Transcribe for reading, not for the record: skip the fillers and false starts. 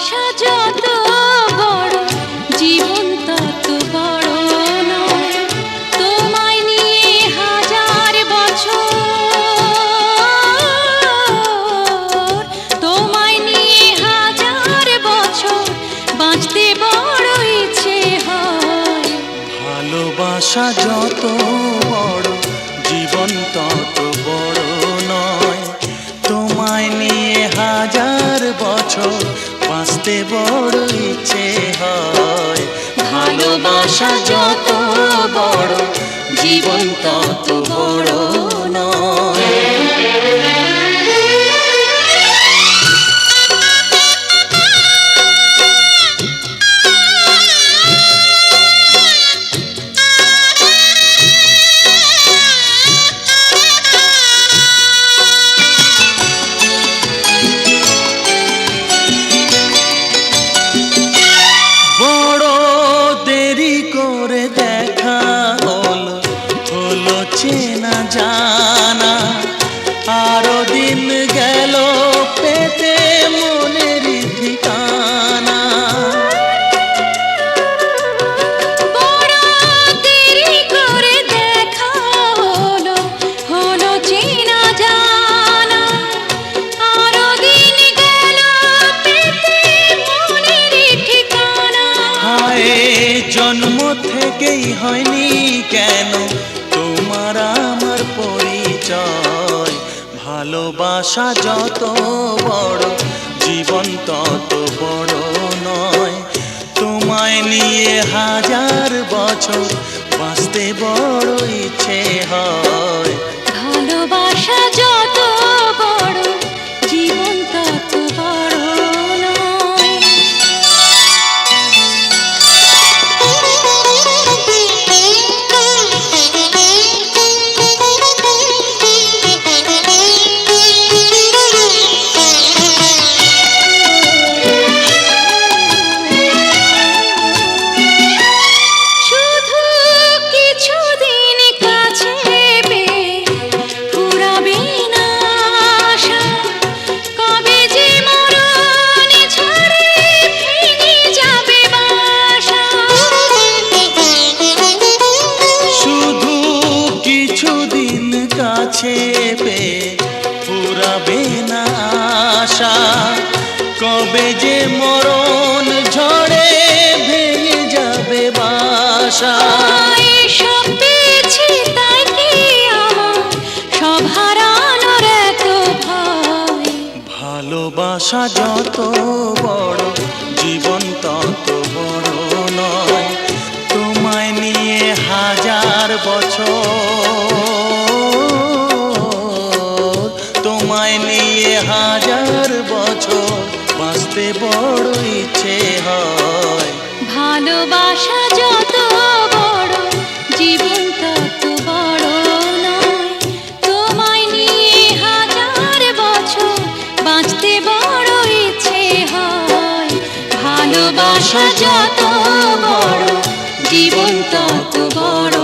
ভালোবাসা যত বড় জীবন তত বড় নয়। তোমায় নিয়ে হাজার বছর, তোমায় নিয়ে হাজার বছর বাঁচতে বড় ইচ্ছে হয়। ভালোবাসা যত বড় জীবন তত বড় নয়। তোমায় নিয়ে হাজার বছর বাঁচতে বড় ইচ্ছে হয়। ভালোবাসা যত বড় জীবন তত বড় নয়। চেনা জানা আরো দিন গেল পেতে মনের ঠিকানা। বড় দেরি করে দেখা হলো, হলো চেনা জানা আরো দিন গেল পেতে মনের ঠিকানা। হায় জন্ম থেকেই হয়নি কেন তোমার আমার পরিচয়। ভালোবাসা যত বড় জীবন তত বড় নয়। তোমায় নিয়ে হাজার বছর বাঁচতে বড় ইচ্ছে হয়। ভালোবাসা যত বড় জীবন তত বড় নয়। ফুরাবে না আশা কবে যে মরণ ঝড়ে ভেঙে যাবে বাসা। সব পেয়েছি তাই কি আমার সব হারানোর এত ভয়। ভালোবাসা যত বড় জীবন তত বড় নয়। তোমায় নিয়ে হাজার বছর, তোমায় নিয়ে হাজার বছর বাঁচতে বড় ইচ্ছে হয়। ভালোবাসা যত বড় জীবন তত বড় নয়। তোমায় নিয়ে হাজার বছর বাঁচতে বড় ইচ্ছে হয়। ভালোবাসা যত বড় জীবন তত বড়